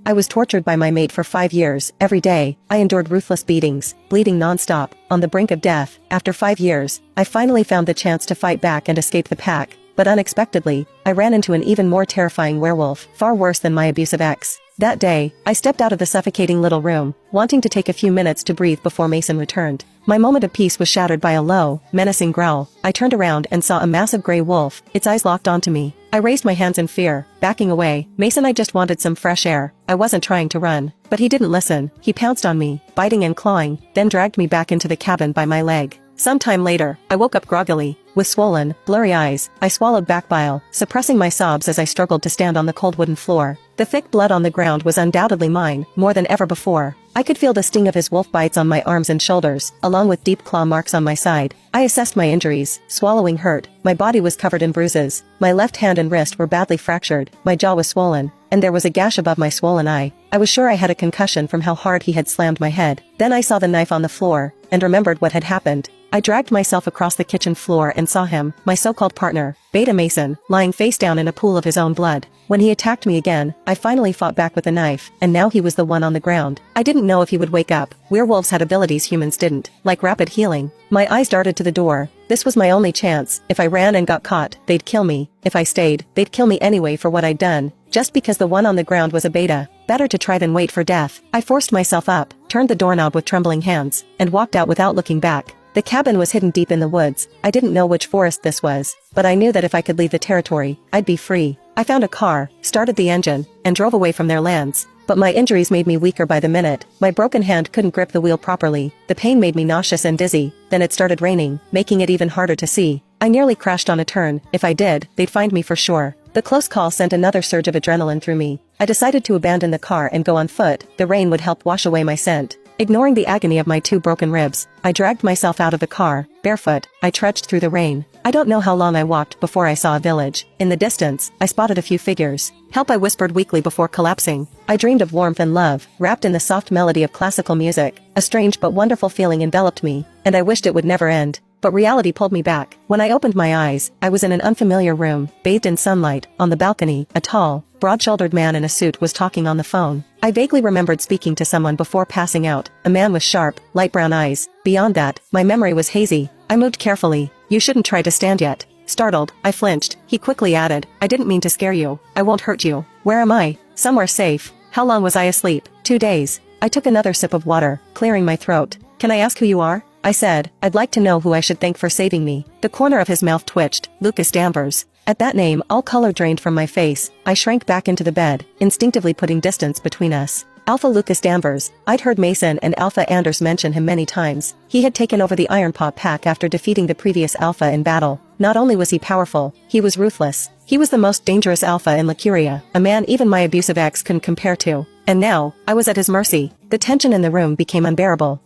I was tortured by my mate for 5 years. Every day, I endured ruthless beatings, bleeding non-stop, on the brink of death. After 5 years, I finally found the chance to fight back and escape the pack. But unexpectedly, I ran into an even more terrifying werewolf, far worse than my abusive ex. That day, I stepped out of the suffocating little room, wanting to take a few minutes to breathe before Mason returned. My moment of peace was shattered by a low, menacing growl. I turned around and saw a massive gray wolf, its eyes locked onto me. I raised my hands in fear, backing away. Mason, I just wanted some fresh air. I wasn't trying to run. But he didn't listen. He pounced on me, biting and clawing, then dragged me back into the cabin by my leg. Some time later, I woke up groggily, with swollen, blurry eyes. I swallowed back bile, suppressing my sobs as I struggled to stand on the cold wooden floor. The thick blood on the ground was undoubtedly mine, more than ever before. I could feel the sting of his wolf bites on my arms and shoulders, along with deep claw marks on my side. I assessed my injuries. Swallowing hurt. My body was covered in bruises. My left hand and wrist were badly fractured. My jaw was swollen, and there was a gash above my swollen eye. I was sure I had a concussion from how hard he had slammed my head. Then I saw the knife on the floor, and remembered what had happened. I dragged myself across the kitchen floor and saw him, my so-called partner, Beta Mason, lying face down in a pool of his own blood. When he attacked me again, I finally fought back with a knife, and now he was the one on the ground. I didn't know if he would wake up. Werewolves had abilities humans didn't, like rapid healing. My eyes darted to the door. This was my only chance. If I ran and got caught, they'd kill me. If I stayed, they'd kill me anyway for what I'd done, just because the one on the ground was a beta. Better to try than wait for death. I forced myself up, turned the doorknob with trembling hands, and walked out without looking back. The cabin was hidden deep in the woods. I didn't know which forest this was, but I knew that if I could leave the territory, I'd be free. I found a car, started the engine, and drove away from their lands. But my injuries made me weaker by the minute. My broken hand couldn't grip the wheel properly. The pain made me nauseous and dizzy. Then it started raining, making it even harder to see. I nearly crashed on a turn. If I did, they'd find me for sure. The close call sent another surge of adrenaline through me. I decided to abandon the car and go on foot. The rain would help wash away my scent. Ignoring the agony of my 2 broken ribs, I dragged myself out of the car. Barefoot, I trudged through the rain. I don't know how long I walked before I saw a village. In the distance, I spotted a few figures. Help, I whispered weakly before collapsing. I dreamed of warmth and love, wrapped in the soft melody of classical music. A strange but wonderful feeling enveloped me, and I wished it would never end. But reality pulled me back. When I opened my eyes, I was in an unfamiliar room, bathed in sunlight. On the balcony, a tall, broad-shouldered man in a suit was talking on the phone. I vaguely remembered speaking to someone before passing out, a man with sharp, light brown eyes. Beyond that, my memory was hazy. I moved carefully. You shouldn't try to stand yet. Startled, I flinched. He quickly added, I didn't mean to scare you. I won't hurt you. Where am I? Somewhere safe. How long was I asleep? 2 days. I took another sip of water, clearing my throat. Can I ask who you are? I said, I'd like to know who I should thank for saving me. The corner of his mouth twitched. Lucas Danvers. At that name, all color drained from my face. I shrank back into the bed, instinctively putting distance between us. Alpha Lucas Danvers. I'd heard Mason and Alpha Anders mention him many times. He had taken over the Iron Paw pack after defeating the previous Alpha in battle. Not only was he powerful, he was ruthless. He was the most dangerous Alpha in Lacuria, a man even my abusive ex couldn't compare to. And now, I was at his mercy. The tension in the room became unbearable.